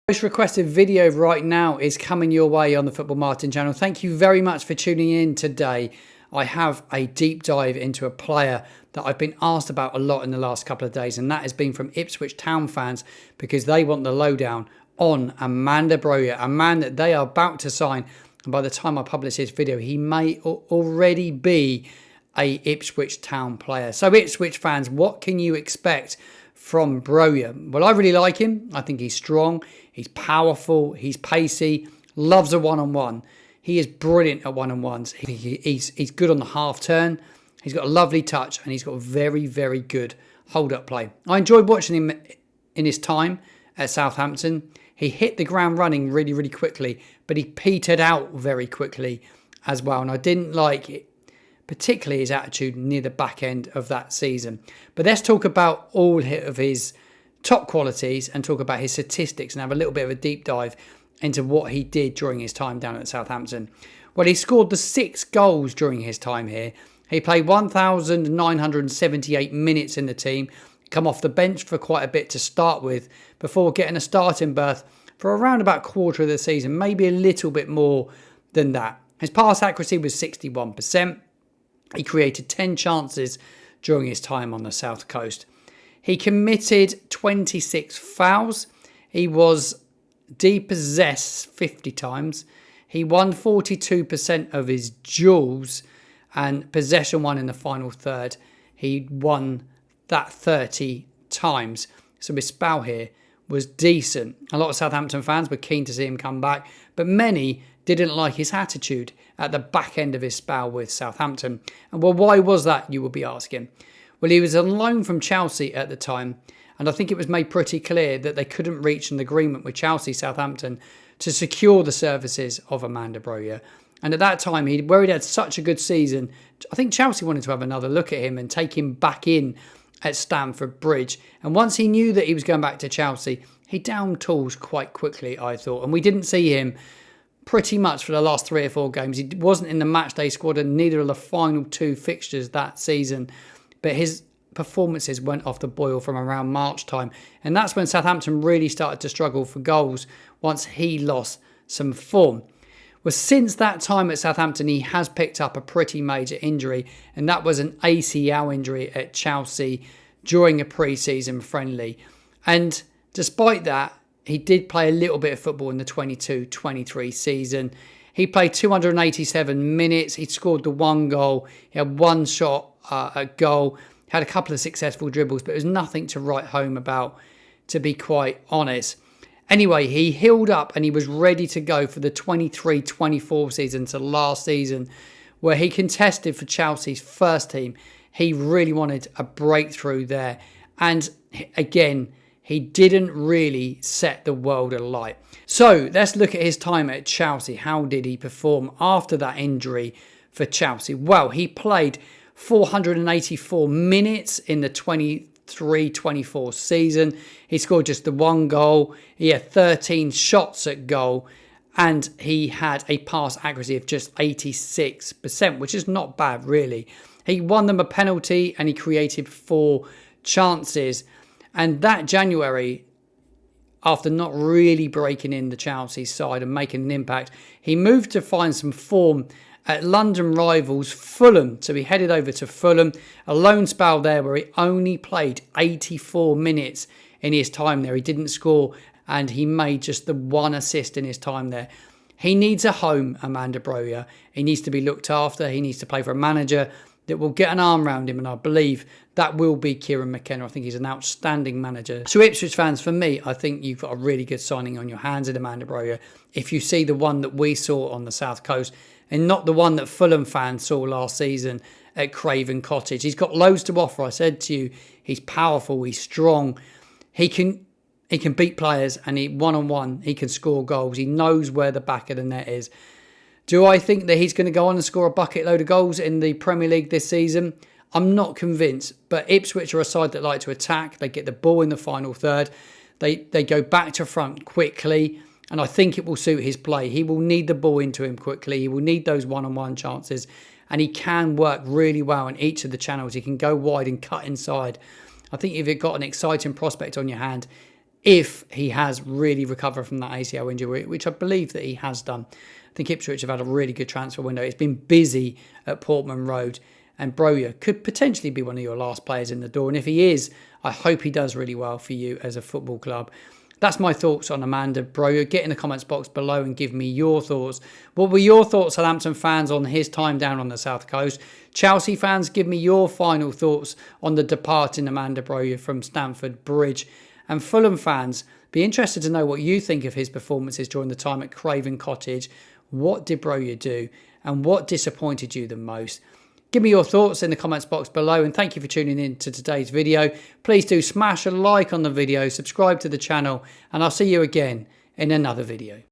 Most requested video right now is coming your way on the Football Martin channel. Thank you very much for tuning in today. I have a deep dive into a player that I've been asked about a lot in the last couple of days, and that has been from Ipswich Town fans because they want the lowdown on Armando Broja, a man that they are about to sign. And by the time I publish this video, he may already be a Ipswich Town player. So Ipswich fans, what can you expect from Broja? Well, I really like him. I think he's strong, he's powerful, he's pacey, loves a one-on-one. He is brilliant at one-on-ones. He's good on the half turn. He's got a lovely touch and he's got very, very good hold-up play. I enjoyed watching him in his time at Southampton. He hit the ground running really, really quickly, but he petered out very quickly as well. And I didn't like it, particularly his attitude near the back end of that season. But let's talk about all of his top qualities and talk about his statistics and have a little bit of a deep dive into what he did during his time down at Southampton. Well, he scored the 6 goals during his time here. He played 1,978 minutes in the team, come off the bench for quite a bit to start with before getting a starting berth for around about a quarter of the season, maybe a little bit more than that. His pass accuracy was 61%. He created 10 chances during his time on the South Coast. He committed 26 fouls. He was depossessed 50 times. He won 42% of his duels, and possession won in the final third. He won that 30 times. So his spell here was decent. A lot of Southampton fans were keen to see him come back, but many didn't like his attitude at the back end of his spell with Southampton. And well, why was that, you will be asking? Well, he was on loan from Chelsea at the time, and I think it was made pretty clear that they couldn't reach an agreement with Chelsea Southampton to secure the services of Armando Broja. And at that time, where he'd had such a good season, I think Chelsea wanted to have another look at him and take him back in at Stamford Bridge. And once he knew that he was going back to Chelsea, he downed tools quite quickly, I thought. And we didn't see him pretty much for the last 3 or 4 games. He wasn't in the matchday squad and neither of the final 2 fixtures that season. But his performances went off the boil from around March time. And that's when Southampton really started to struggle for goals once he lost some form. Well, since that time at Southampton, he has picked up a pretty major injury, and that was an ACL injury at Chelsea during a pre-season friendly. And despite that, he did play a little bit of football in the 22-23 season. He played 287 minutes. He scored the 1 goal. He had 1 shot at goal. Had a couple of successful dribbles, but it was nothing to write home about, to be quite honest. Anyway, he healed up and he was ready to go for the 23-24 season, so last season, where he contested for Chelsea's first team. He really wanted a breakthrough there. And again, he didn't really set the world alight. So let's look at his time at Chelsea. How did he perform after that injury for Chelsea? Well, he played 484 minutes in the 23-24 season. He scored just the 1 goal. He had 13 shots at goal, and he had a pass accuracy of just 86%, which is not bad, really. He won them a penalty and he created 4 chances. And that January, after not really breaking in the Chelsea side and making an impact, he moved to find some form at London rivals Fulham. So he headed over to Fulham, a loan spell there where he only played 84 minutes in his time there. He didn't score and he made just the 1 assist in his time there. He needs a home, Armando Broja. He needs to be looked after. He needs to play for a manager that will get an arm around him, and I believe that will be Kieran McKenna. I think he's an outstanding manager. So Ipswich fans, for me, I think you've got a really good signing on your hands in Armando Broja. If you see the one that we saw on the South Coast and not the one that Fulham fans saw last season at Craven Cottage. He's got loads to offer. I said to you, he's powerful, he's strong. He can beat players, and he one-on-one, he can score goals. He knows where the back of the net is. Do I think that he's going to go on and score a bucket load of goals in the Premier League this season? I'm not convinced, but Ipswich are a side that like to attack. They get the ball in the final third. They go back to front quickly, and I think it will suit his play. He will need the ball into him quickly. He will need those one-on-one chances, and he can work really well in each of the channels. He can go wide and cut inside. I think if you've got an exciting prospect on your hand, if he has really recovered from that ACL injury, which I believe that he has done. I think Ipswich have had a really good transfer window. It's been busy at Portman Road, and Broja could potentially be one of your last players in the door. And if he is, I hope he does really well for you as a football club. That's my thoughts on Armando Broja. Get in the comments box below and give me your thoughts. What were your thoughts, Southampton fans, on his time down on the South Coast? Chelsea fans, give me your final thoughts on the departing Armando Broja from Stamford Bridge. And Fulham fans, be interested to know what you think of his performances during the time at Craven Cottage. What did Broja do? And what disappointed you the most? Give me your thoughts in the comments box below, and thank you for tuning in to today's video. Please do smash a like on the video, subscribe to the channel, and I'll see you again in another video.